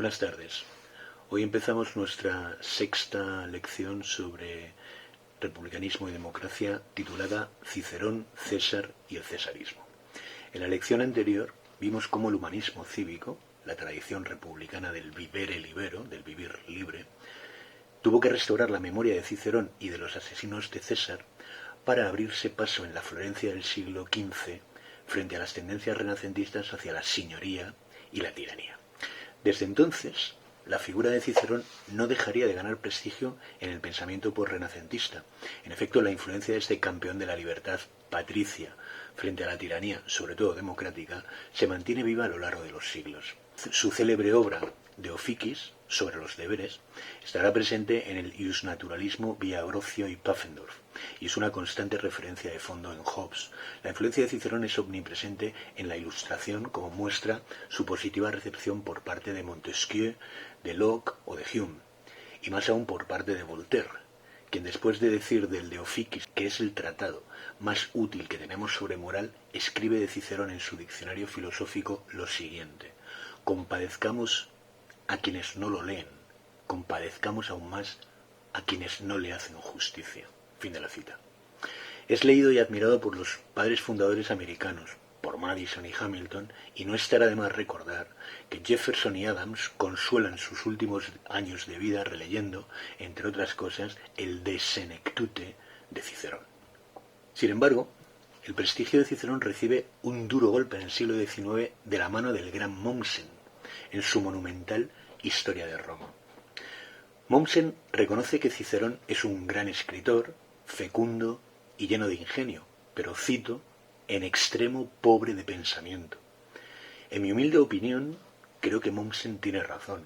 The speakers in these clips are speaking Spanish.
Buenas tardes. Hoy empezamos nuestra sexta lección sobre republicanismo y democracia titulada Cicerón, César y el cesarismo. En la lección anterior vimos cómo el humanismo cívico, la tradición republicana del vivere libero, del vivir libre, tuvo que restaurar la memoria de Cicerón y de los asesinos de César para abrirse paso en la Florencia del siglo XV frente a las tendencias renacentistas hacia la señoría y la tiranía. Desde entonces, la figura de Cicerón no dejaría de ganar prestigio en el pensamiento posrenacentista. En efecto, la influencia de este campeón de la libertad patricia frente a la tiranía, sobre todo democrática, se mantiene viva a lo largo de los siglos. Su célebre obra De Officis, sobre los deberes, estará presente en el Iusnaturalismo via Grocio y Pufendorf, y es una constante referencia de fondo en Hobbes. La influencia de Cicerón es omnipresente en la Ilustración, como muestra su positiva recepción por parte de Montesquieu, de Locke o de Hume, y más aún por parte de Voltaire, quien después de decir del De Officis que es el tratado más útil que tenemos sobre moral, escribe de Cicerón en su diccionario filosófico lo siguiente: compadezcamos a quienes no lo leen, compadezcamos aún más a quienes no le hacen justicia. Fin de la cita. Es leído y admirado por los padres fundadores americanos, por Madison y Hamilton, y no estará de más recordar que Jefferson y Adams consuelan sus últimos años de vida releyendo, entre otras cosas, el De Senectute de Cicerón. Sin embargo, el prestigio de Cicerón recibe un duro golpe en el siglo XIX de la mano del gran Mommsen, en su monumental Historia de Roma. Mommsen reconoce que Cicerón es un gran escritor, fecundo y lleno de ingenio, pero, cito, en extremo pobre de pensamiento. En mi humilde opinión, creo que Mommsen tiene razón.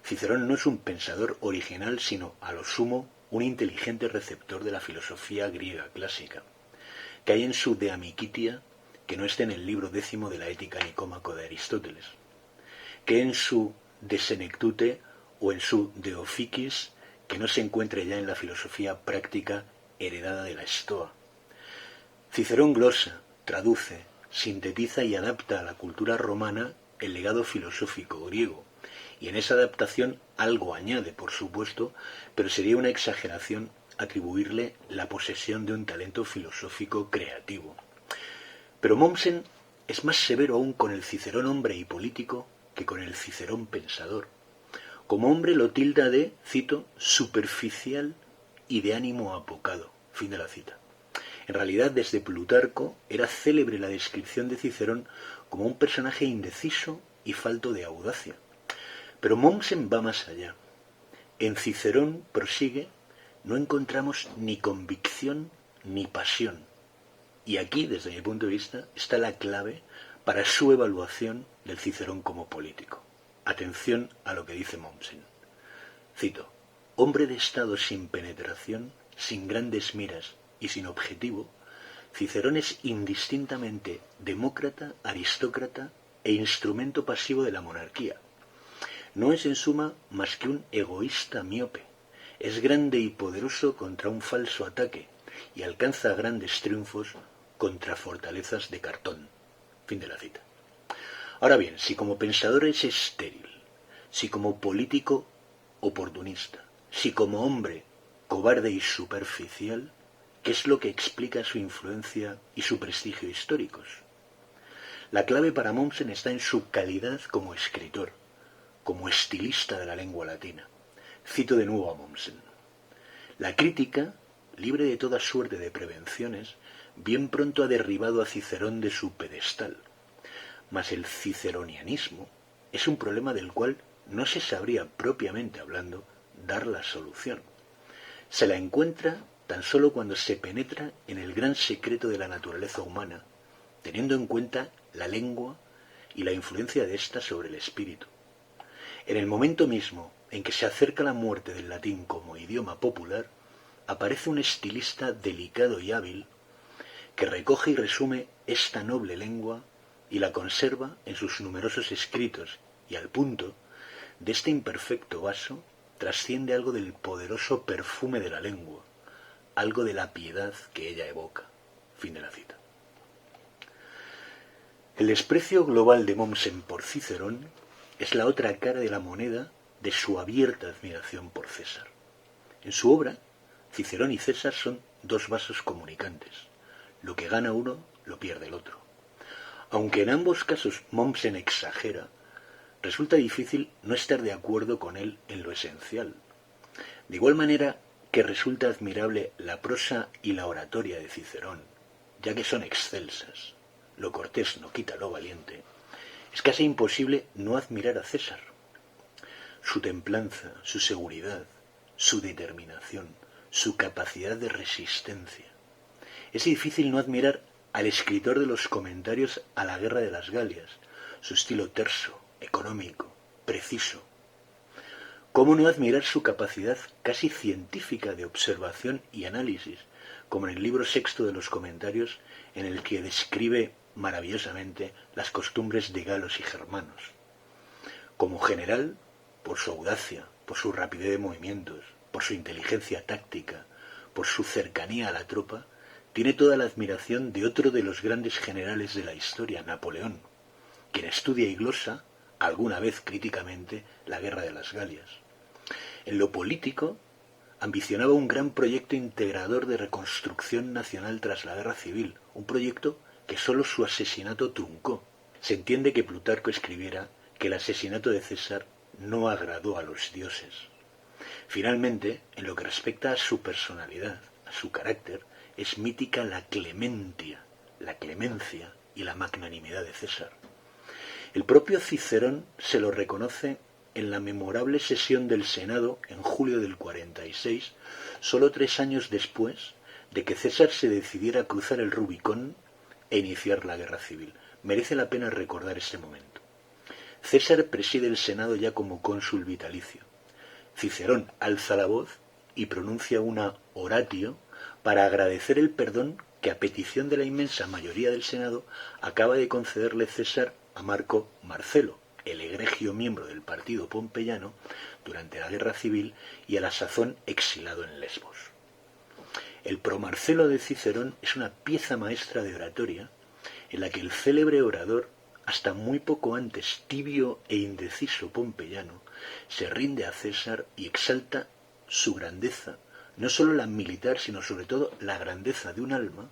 Cicerón no es un pensador original, sino, a lo sumo, un inteligente receptor de la filosofía griega clásica. Que hay en su De Amicitia que no esté en el libro 10 de la Ética Nicómaco de Aristóteles, que en su De Senectute o en su De Officis que no se encuentre ya en la filosofía práctica heredada de la Estoa. Cicerón glosa, traduce, sintetiza y adapta a la cultura romana el legado filosófico griego, y en esa adaptación algo añade, por supuesto, pero sería una exageración atribuirle la posesión de un talento filosófico creativo. Pero Mommsen es más severo aún con el Cicerón hombre y político que con el Cicerón pensador. Como hombre lo tilda de, cito, superficial y de ánimo apocado. Fin de la cita. En realidad, desde Plutarco era célebre la descripción de Cicerón como un personaje indeciso y falto de audacia. Pero Mommsen va más allá. En Cicerón, prosigue, no encontramos ni convicción ni pasión. Y aquí, desde mi punto de vista, está la clave para su evaluación del Cicerón como político. Atención a lo que dice Mommsen. Cito: hombre de estado sin penetración, sin grandes miras y sin objetivo, Cicerón es indistintamente demócrata, aristócrata e instrumento pasivo de la monarquía. No es en suma más que un egoísta miope. Es grande y poderoso contra un falso ataque y alcanza grandes triunfos contra fortalezas de cartón. Fin de la cita. Ahora bien, si como pensador es estéril, si como político oportunista, si como hombre cobarde y superficial, ¿qué es lo que explica su influencia y su prestigio históricos? La clave para Mommsen está en su calidad como escritor, como estilista de la lengua latina. Cito de nuevo a Mommsen. La crítica, libre de toda suerte de prevenciones, bien pronto ha derribado a Cicerón de su pedestal. Mas el ciceronianismo es un problema del cual no se sabría, propiamente hablando, dar la solución. Se la encuentra tan solo cuando se penetra en el gran secreto de la naturaleza humana, teniendo en cuenta la lengua y la influencia de ésta sobre el espíritu. En el momento mismo en que se acerca la muerte del latín como idioma popular, aparece un estilista delicado y hábil que recoge y resume esta noble lengua y la conserva en sus numerosos escritos, y al punto de este imperfecto vaso trasciende algo del poderoso perfume de la lengua, algo de la piedad que ella evoca. Fin de la cita. El desprecio global de Mommsen por Cicerón es la otra cara de la moneda de su abierta admiración por César. En su obra, Cicerón y César son dos vasos comunicantes. Lo que gana uno, lo pierde el otro. Aunque en ambos casos Mommsen exagera, resulta difícil no estar de acuerdo con él en lo esencial. De igual manera que resulta admirable la prosa y la oratoria de Cicerón, ya que son excelsas, lo cortés no quita lo valiente, es casi imposible no admirar a César. Su templanza, su seguridad, su determinación, su capacidad de resistencia. Es difícil no admirar al escritor de los comentarios a la Guerra de las Galias, su estilo terso, económico, preciso. ¿Cómo no admirar su capacidad casi científica de observación y análisis, como en el libro sexto de los comentarios, en el que describe maravillosamente las costumbres de galos y germanos? Como general, por su audacia, por su rapidez de movimientos, por su inteligencia táctica, por su cercanía a la tropa, tiene toda la admiración de otro de los grandes generales de la historia, Napoleón, quien estudia y glosa, alguna vez críticamente, la Guerra de las Galias. En lo político, ambicionaba un gran proyecto integrador de reconstrucción nacional tras la Guerra Civil, un proyecto que solo su asesinato truncó. Se entiende que Plutarco escribiera que el asesinato de César no agradó a los dioses. Finalmente, en lo que respecta a su personalidad, a su carácter, es mítica la clemencia y la magnanimidad de César. El propio Cicerón se lo reconoce en la memorable sesión del Senado en julio del 46, solo 3 años después de que César se decidiera a cruzar el Rubicón e iniciar la guerra civil. Merece la pena recordar este momento. César preside el Senado ya como cónsul vitalicio. Cicerón alza la voz y pronuncia una oratio para agradecer el perdón que a petición de la inmensa mayoría del Senado acaba de concederle César a Marco Marcelo, el egregio miembro del partido pompeyano durante la guerra civil y a la sazón exilado en Lesbos. El Promarcelo de Cicerón es una pieza maestra de oratoria en la que el célebre orador, hasta muy poco antes tibio e indeciso pompeyano, se rinde a César y exalta su grandeza, no solo la militar, sino sobre todo la grandeza de un alma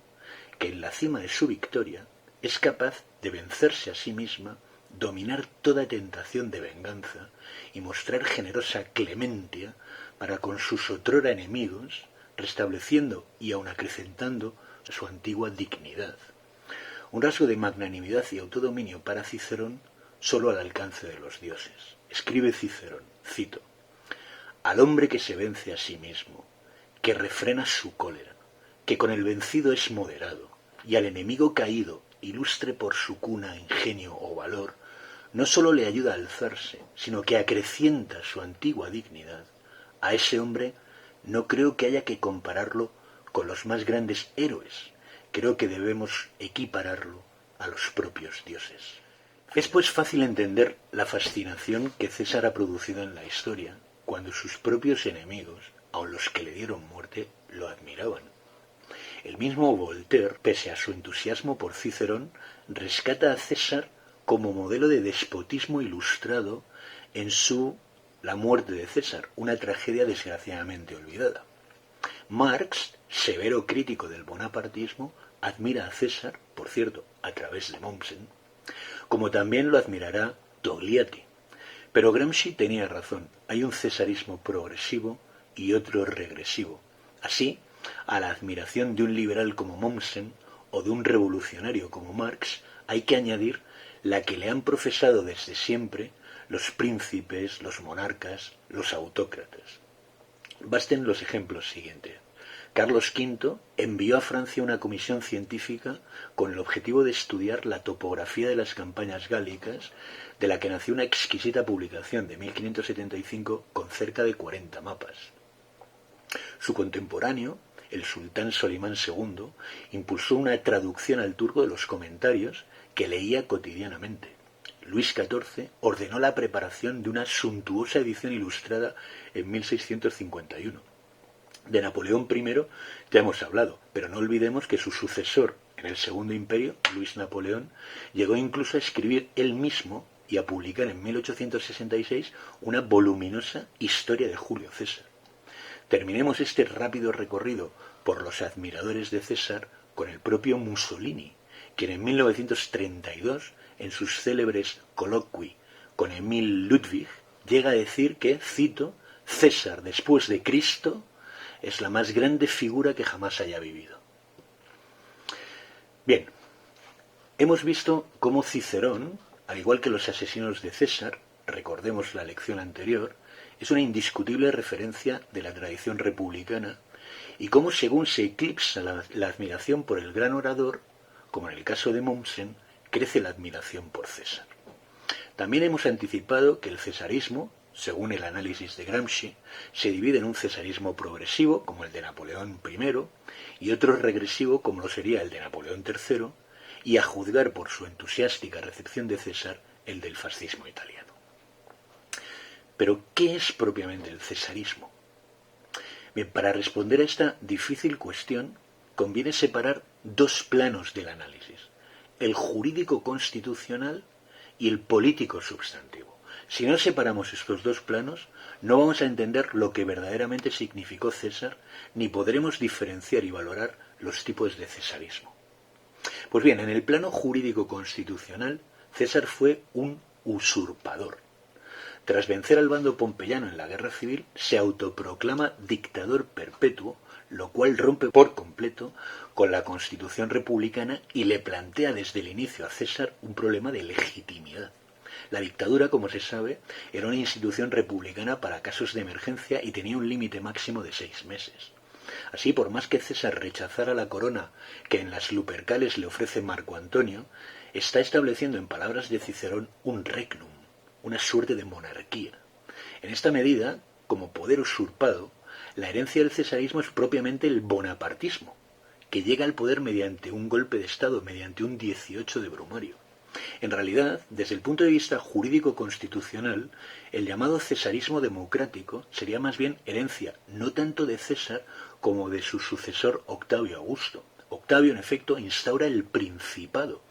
que en la cima de su victoria es capaz de vencerse a sí misma, dominar toda tentación de venganza y mostrar generosa clemencia para con sus otrora enemigos, restableciendo y aun acrecentando su antigua dignidad. Un rasgo de magnanimidad y autodominio para Cicerón solo al alcance de los dioses. Escribe Cicerón, cito: «Al hombre que se vence a sí mismo, que refrena su cólera, que con el vencido es moderado, y al enemigo caído ilustre por su cuna, ingenio o valor, no sólo le ayuda a alzarse, sino que acrecienta su antigua dignidad. A ese hombre no creo que haya que compararlo con los más grandes héroes, creo que debemos equipararlo a los propios dioses». Es pues fácil entender la fascinación que César ha producido en la historia, cuando sus propios enemigos, aun los que le dieron muerte, lo admiraban. El mismo Voltaire, pese a su entusiasmo por Cicerón, rescata a César como modelo de despotismo ilustrado en su La muerte de César, una tragedia desgraciadamente olvidada. Marx, severo crítico del bonapartismo, admira a César, por cierto, a través de Mommsen, como también lo admirará Togliatti. Pero Gramsci tenía razón, hay un cesarismo progresivo y otro regresivo. Así, a la admiración de un liberal como Mommsen o de un revolucionario como Marx hay que añadir la que le han profesado desde siempre los príncipes, los monarcas, los autócratas. Basten los ejemplos siguientes. Carlos V envió a Francia una comisión científica con el objetivo de estudiar la topografía de las campañas gálicas, de la que nació una exquisita publicación de 1575 con cerca de 40 mapas. Su contemporáneo, el sultán Solimán II, impulsó una traducción al turco de los comentarios que leía cotidianamente. Luis XIV ordenó la preparación de una suntuosa edición ilustrada en 1651. De Napoleón I ya hemos hablado, pero no olvidemos que su sucesor en el Segundo Imperio, Luis Napoleón, llegó incluso a escribir él mismo y a publicar en 1866 una voluminosa Historia de Julio César. Terminemos este rápido recorrido por los admiradores de César con el propio Mussolini, quien en 1932, en sus célebres colloqui con Emil Ludwig, llega a decir que, cito, César después de Cristo es la más grande figura que jamás haya vivido. Bien, hemos visto cómo Cicerón, al igual que los asesinos de César, recordemos la lección anterior, es una indiscutible referencia de la tradición republicana, y cómo según se eclipsa la admiración por el gran orador, como en el caso de Mommsen, crece la admiración por César. También hemos anticipado que el cesarismo, según el análisis de Gramsci, se divide en un cesarismo progresivo, como el de Napoleón I, y otro regresivo, como lo sería el de Napoleón III, y a juzgar por su entusiástica recepción de César, el del fascismo italiano. Pero, ¿qué es propiamente el cesarismo? Bien, para responder a esta difícil cuestión, conviene separar dos planos del análisis, el jurídico constitucional y el político substantivo. Si no separamos estos dos planos, no vamos a entender lo que verdaderamente significó César, ni podremos diferenciar y valorar los tipos de cesarismo. Pues bien, en el plano jurídico constitucional, César fue un usurpador. Tras vencer al bando pompeyano en la guerra civil, se autoproclama dictador perpetuo, lo cual rompe por completo con la Constitución republicana y le plantea desde el inicio a César un problema de legitimidad. La dictadura, como se sabe, era una institución republicana para casos de emergencia y tenía un límite máximo de 6 meses. Así, por más que César rechazara la corona que en las Lupercales le ofrece Marco Antonio, está estableciendo en palabras de Cicerón un regnum, una suerte de monarquía. En esta medida, como poder usurpado, la herencia del cesarismo es propiamente el bonapartismo, que llega al poder mediante un golpe de Estado, mediante un 18 de Brumario. En realidad, desde el punto de vista jurídico-constitucional, el llamado cesarismo democrático sería más bien herencia no tanto de César como de su sucesor Octavio Augusto. Octavio, en efecto, instaura el principado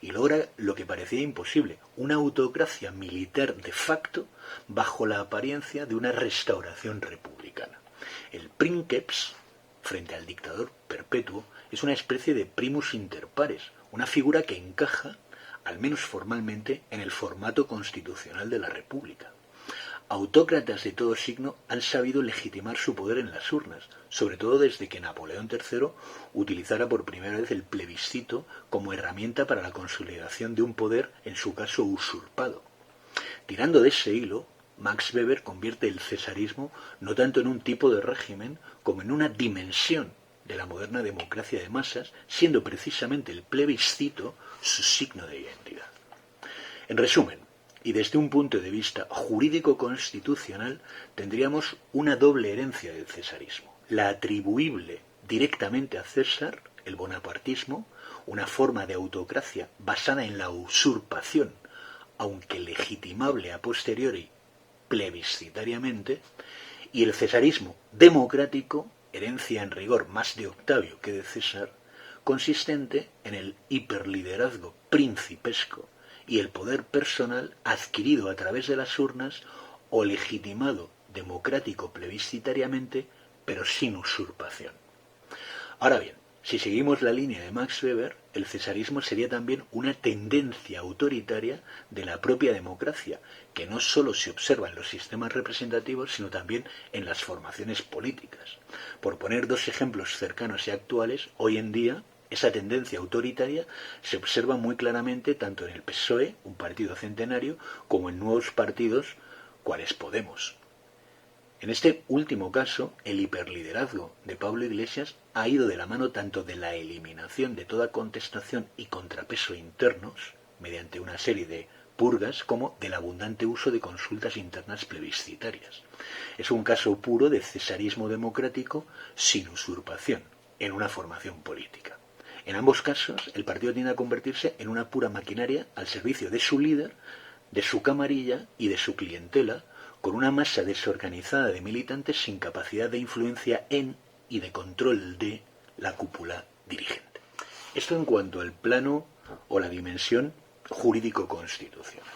y logra lo que parecía imposible, una autocracia militar de facto bajo la apariencia de una restauración republicana. El princeps, frente al dictador perpetuo, es una especie de primus inter pares, una figura que encaja, al menos formalmente, en el formato constitucional de la República. Autócratas de todo signo han sabido legitimar su poder en las urnas, sobre todo desde que Napoleón III utilizara por primera vez el plebiscito como herramienta para la consolidación de un poder, en su caso usurpado. Tirando de ese hilo, Max Weber convierte el cesarismo no tanto en un tipo de régimen como en una dimensión de la moderna democracia de masas, siendo precisamente el plebiscito su signo de identidad. En resumen, y desde un punto de vista jurídico-constitucional, tendríamos una doble herencia del cesarismo. La atribuible directamente a César, el bonapartismo, una forma de autocracia basada en la usurpación, aunque legitimable a posteriori plebiscitariamente, y el cesarismo democrático, herencia en rigor más de Octavio que de César, consistente en el hiperliderazgo principesco y el poder personal adquirido a través de las urnas o legitimado democrático plebiscitariamente, pero sin usurpación. Ahora bien, si seguimos la línea de Max Weber, el cesarismo sería también una tendencia autoritaria de la propia democracia, que no solo se observa en los sistemas representativos, sino también en las formaciones políticas. Por poner dos ejemplos cercanos y actuales, hoy en día esa tendencia autoritaria se observa muy claramente tanto en el PSOE, un partido centenario, como en nuevos partidos, cuales Podemos. En este último caso, el hiperliderazgo de Pablo Iglesias ha ido de la mano tanto de la eliminación de toda contestación y contrapeso internos, mediante una serie de purgas, como del abundante uso de consultas internas plebiscitarias. Es un caso puro de cesarismo democrático sin usurpación, en una formación política. En ambos casos, el partido tiende a convertirse en una pura maquinaria al servicio de su líder, de su camarilla y de su clientela, con una masa desorganizada de militantes sin capacidad de influencia en y de control de la cúpula dirigente. Esto en cuanto al plano o la dimensión jurídico-constitucional.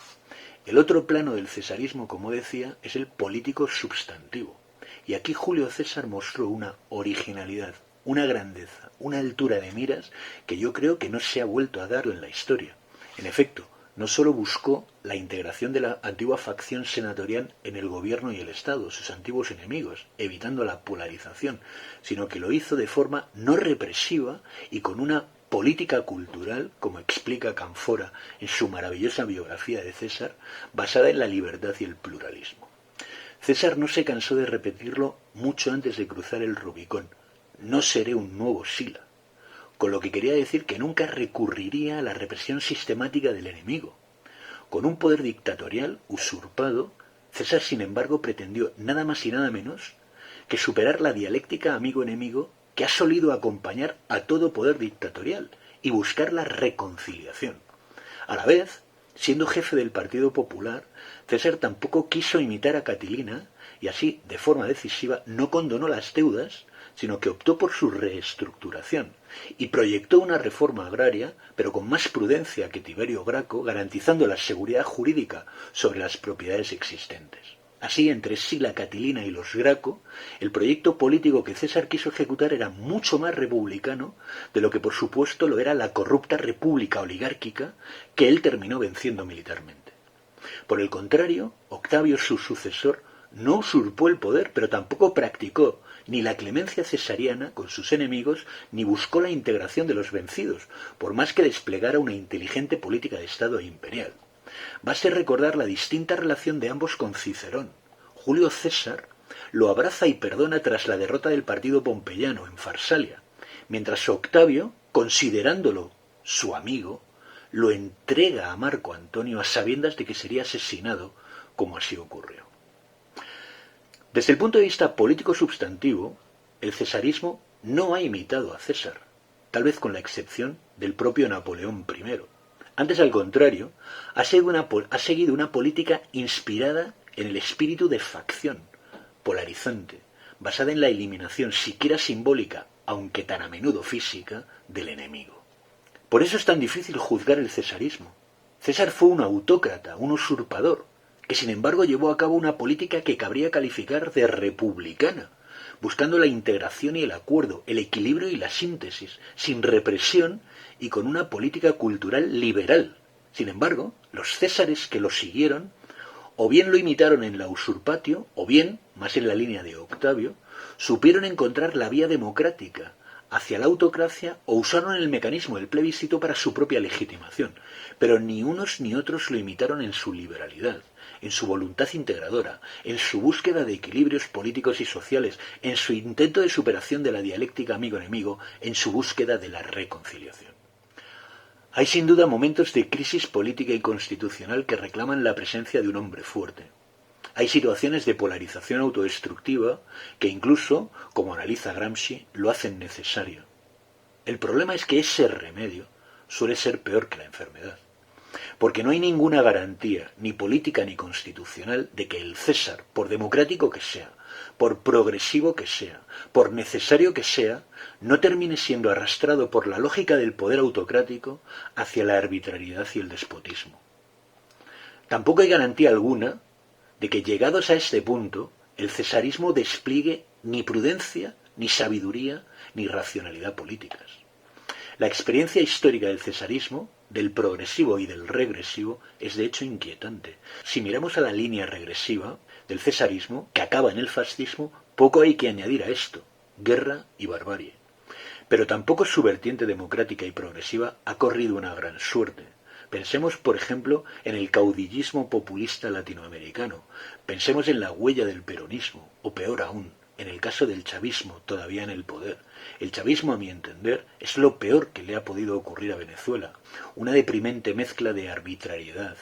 El otro plano del cesarismo, como decía, es el político substantivo. Y aquí Julio César mostró una originalidad, una grandeza, una altura de miras que yo creo que no se ha vuelto a dar en la historia. En efecto, no solo buscó la integración de la antigua facción senatorial en el gobierno y el Estado, sus antiguos enemigos, evitando la polarización, sino que lo hizo de forma no represiva y con una política cultural, como explica Canfora en su maravillosa biografía de César, basada en la libertad y el pluralismo. César no se cansó de repetirlo mucho antes de cruzar el Rubicón: no seré un nuevo Sila, con lo que quería decir que nunca recurriría a la represión sistemática del enemigo. Con un poder dictatorial usurpado, César, sin embargo, pretendió nada más y nada menos que superar la dialéctica amigo-enemigo que ha solido acompañar a todo poder dictatorial y buscar la reconciliación. A la vez, siendo jefe del Partido Popular, César tampoco quiso imitar a Catilina y así, de forma decisiva, no condonó las deudas, sino que optó por su reestructuración y proyectó una reforma agraria, pero con más prudencia que Tiberio Graco, garantizando la seguridad jurídica sobre las propiedades existentes. Así, entre Sila, Catilina y los Graco, el proyecto político que César quiso ejecutar era mucho más republicano de lo que por supuesto lo era la corrupta república oligárquica que él terminó venciendo militarmente. Por el contrario, Octavio, su sucesor, no usurpó el poder, pero tampoco practicó ni la clemencia cesariana con sus enemigos, ni buscó la integración de los vencidos, por más que desplegara una inteligente política de Estado imperial. Baste recordar la distinta relación de ambos con Cicerón. Julio César lo abraza y perdona tras la derrota del partido pompeyano en Farsalia, mientras Octavio, considerándolo su amigo, lo entrega a Marco Antonio a sabiendas de que sería asesinado, como así ocurrió. Desde el punto de vista político substantivo, el cesarismo no ha imitado a César, tal vez con la excepción del propio Napoleón I. Antes, al contrario, ha seguido una política inspirada en el espíritu de facción, polarizante, basada en la eliminación siquiera simbólica, aunque tan a menudo física, del enemigo. Por eso es tan difícil juzgar el cesarismo. César fue un autócrata, un usurpador, que sin embargo llevó a cabo una política que cabría calificar de republicana, buscando la integración y el acuerdo, el equilibrio y la síntesis, sin represión y con una política cultural liberal. Sin embargo, los césares que lo siguieron o bien lo imitaron en la usurpatio, o bien, más en la línea de Octavio, supieron encontrar la vía democrática hacia la autocracia o usaron el mecanismo del plebiscito para su propia legitimación, pero ni unos ni otros lo imitaron en su liberalidad, en su voluntad integradora, en su búsqueda de equilibrios políticos y sociales, en su intento de superación de la dialéctica amigo-enemigo, en su búsqueda de la reconciliación. Hay sin duda momentos de crisis política y constitucional que reclaman la presencia de un hombre fuerte. Hay situaciones de polarización autodestructiva que incluso, como analiza Gramsci, lo hacen necesario. El problema es que ese remedio suele ser peor que la enfermedad, porque no hay ninguna garantía, ni política ni constitucional, de que el César, por democrático que sea, por progresivo que sea, por necesario que sea, no termine siendo arrastrado por la lógica del poder autocrático hacia la arbitrariedad y el despotismo. Tampoco hay garantía alguna de que, llegados a este punto, el cesarismo despliegue ni prudencia, ni sabiduría, ni racionalidad políticas. La experiencia histórica del cesarismo, del progresivo y del regresivo, es de hecho inquietante. Si miramos a la línea regresiva del cesarismo, que acaba en el fascismo, poco hay que añadir a esto: guerra y barbarie. Pero tampoco su vertiente democrática y progresiva ha corrido una gran suerte. Pensemos, por ejemplo, en el caudillismo populista latinoamericano. Pensemos en la huella del peronismo, o peor aún, en el caso del chavismo todavía en el poder. El chavismo, a mi entender, es lo peor que le ha podido ocurrir a Venezuela. Una deprimente mezcla de arbitrariedad,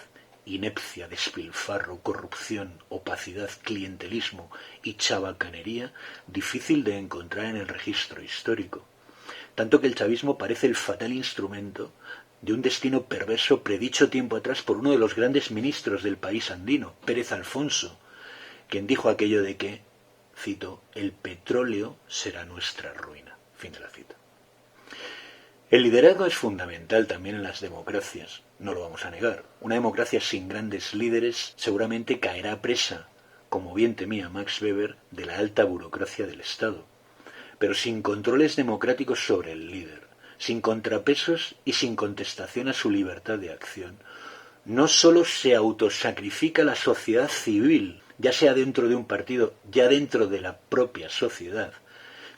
inepcia, despilfarro, corrupción, opacidad, clientelismo y chabacanería difícil de encontrar en el registro histórico. Tanto que el chavismo parece el fatal instrumento de un destino perverso predicho tiempo atrás por uno de los grandes ministros del país andino, Pérez Alfonso, quien dijo aquello de que, cito, el petróleo será nuestra ruina. Fin de la cita. El liderazgo es fundamental también en las democracias, no lo vamos a negar. Una democracia sin grandes líderes seguramente caerá presa, como bien temía Max Weber, de la alta burocracia del Estado, pero sin controles democráticos sobre el líder, sin contrapesos y sin contestación a su libertad de acción, no sólo se autosacrifica la sociedad civil, ya sea dentro de un partido, ya dentro de la propia sociedad,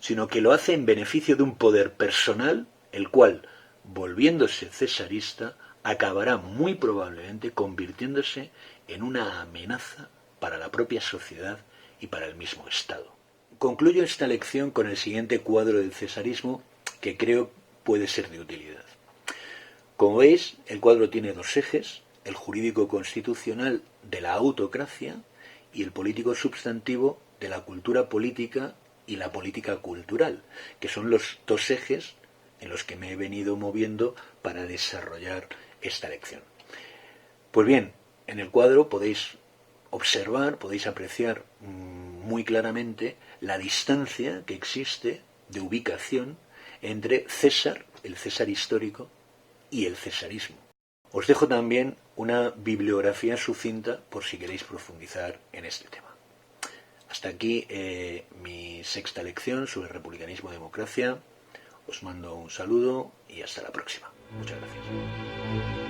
sino que lo hace en beneficio de un poder personal, el cual, volviéndose cesarista, acabará muy probablemente convirtiéndose en una amenaza para la propia sociedad y para el mismo Estado. Concluyo esta lección con el siguiente cuadro del cesarismo que creo puede ser de utilidad. Como veis, el cuadro tiene dos ejes, el jurídico constitucional de la autocracia y el político substantivo de la cultura política y la política cultural, que son los dos ejes en los que me he venido moviendo para desarrollar esta lección. Pues bien, en el cuadro podéis observar, podéis apreciar muy claramente la distancia que existe de ubicación entre César, el César histórico, y el cesarismo. Os dejo también una bibliografía sucinta por si queréis profundizar en este tema. Hasta aquí mi sexta lección sobre republicanismo y democracia. Os mando un saludo y hasta la próxima. Muchas gracias.